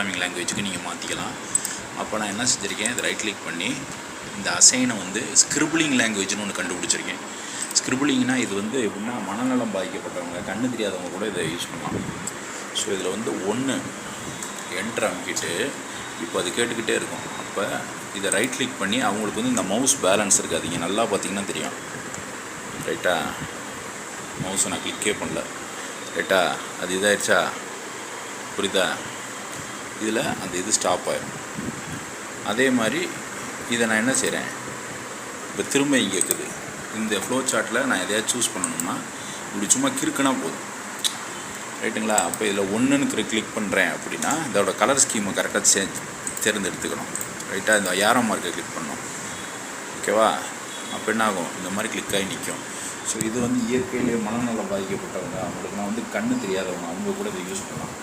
Programming லாங்குவேஜுக்கு நீங்கள் மாற்றிக்கலாம். அப்போ நான் என்ன செஞ்சுருக்கேன், இதை ரைட் கிளிக் பண்ணி இந்த அசைனை வந்து ஸ்கிரிபிளிங் லாங்குவேஜ்னு ஒன்று கண்டுபிடிச்சிருக்கேன். ஸ்கிரிபிளிங்னால் இது வந்து எப்படின்னா மனநலம் பாதிக்கப்பட்டவங்க, கண்ணு தெரியாதவங்க கூட இதை யூஸ் பண்ணலாம். ஸோ இதில் வந்து 1 என்ட்ரு அமுக்கிட்டு இப்போ அது கேட்டுக்கிட்டே இருக்கும். அப்போ இதை ரைட் கிளிக் பண்ணி அவங்களுக்கு வந்து இந்த மவுஸ் பேலன்ஸ் இருக்காது, இங்கே நல்லா பார்த்தீங்கன்னா தெரியும். ரைட்டா, மவுஸை நான் கிளிக்கே பண்ணல. ரைட்டா, அது இதாகிடுச்சா, புரியுதா? இதில் அந்த இது ஸ்டாப் ஆகிடும். அதே மாதிரி இதை நான் என்ன செய்கிறேன், இப்போ திரும்ப இங்கே இருக்குது. இந்த ஃப்ளோ சார்ட்டில் நான் எதையாவது சூஸ் பண்ணணும்னா இப்படி சும்மா கிறுக்குனா போதும். ரைட்டுங்களா? அப்போ இதில் 1ன்னு கிளிக் பண்ணுறேன் அப்படின்னா இதோட கலர் ஸ்கீமை கரெக்டாக தேர்ந்தெடுத்துக்கணும். ரைட்டாக இந்த ஏரோ மார்க்கை கிளிக் பண்ணணும். ஓகேவா? அப்போ என்ன ஆகும், இந்த மாதிரி கிளிக் ஆகி நிற்கும். ஸோ இது வந்து இயற்கையிலே மனநலம் பாதிக்கப்பட்டவங்க, அவங்களுக்கு நான் வந்து கண்ணு தெரியாதவங்க, அவங்க கூட இதை யூஸ் பண்ணலாம்.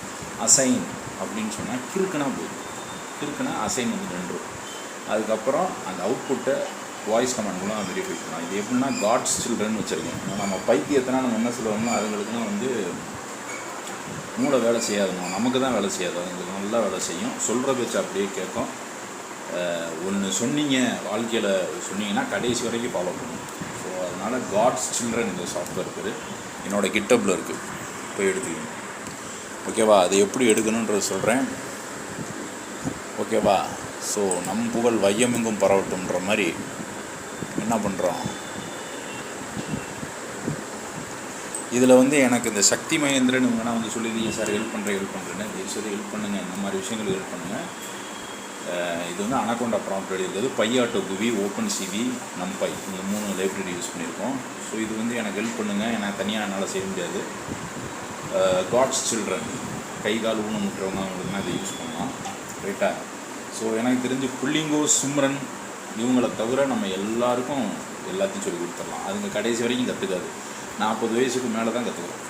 அசைன் அப்படின்னு சொன்னால் கிறுக்குனா போதும். கிறுக்குனா அசைன் வந்து நின்றும். அதுக்கப்புறம் அந்த அவுட்புட்டை வாய்ஸ் கமாண்ட் மூலம் வெரிஃபை பண்ணலாம். இது எப்படின்னா காட்ஸ் சில்ட்ரன் வச்சுருக்கேன். நம்ம பைத்தியத்தினா நம்ம என்ன சொல்லுவோம்னா அதுங்களுக்குலாம் வந்து மூளை வேலை செய்யாதுமா, நமக்கு தான் வேலை செய்யாது, அதுங்களுக்கு நல்லா வேலை செய்யும். சொல்கிற பேச்சு அப்படியே கேட்கும். ஒன்று சொன்னீங்க வாழ்க்கையில் சொன்னீங்கன்னா கடைசி வரைக்கும் ஃபாலோ பண்ணும். ஸோ அதனால் காட்ஸ் சில்ட்ரன் இந்த சாஃப்ட்வேர் இருக்குது, என்னோடய கிட்டப்பில் இருக்குது, போய் எடுத்துக்கணும். ஓகேவா? அதை எப்படி எடுக்கணுன்றது சொல்கிறேன். ஓகேவா? ஸோ நம் புகழ் வையமெங்கும் பரவட்டும்ன்ற மாதிரி என்ன பண்ணுறோம், இதில் வந்து எனக்கு இந்த சக்தி மகேந்திரன் இவங்கன்னா வந்து சொல்லிடுங்க சார், ஹெல்ப் பண்ணுறேன்னு தயவுசெய்து ஹெல்ப் பண்ணுங்கள், இந்த மாதிரி விஷயங்களுக்கு ஹெல்ப் பண்ணுங்கள். இது வந்து அனகோண்டா ப்ராம்ப்ட் இருக்குது, பையாட்டோ குவி, ஓப்பன் சிவி, நம்பை, இந்த 3 லைப்ரரி யூஸ் பண்ணியிருக்கோம். ஸோ இது வந்து எனக்கு ஹெல்ப் பண்ணுங்கள், ஏன்னா தனியாக என்னால் செய்ய முடியாது. காட்ஸ் சில்ட்ரன், கை கால் ஊனமுற்றவங்க அவங்களுக்குனா இதை யூஸ் பண்ணலாம். ரைட்டா? ஸோ எனக்கு தெரிஞ்சு புள்ளிங்கோ, சிம்ரன் இவங்களை தவிர நம்ம எல்லாருக்கும் எல்லாத்தையும் சொல்லி கொடுத்துடலாம். அதுங்க கடைசி வரைக்கும் கற்றுக்காது. 40 வயசுக்கு மேலே தான் கற்றுக்குறோம்.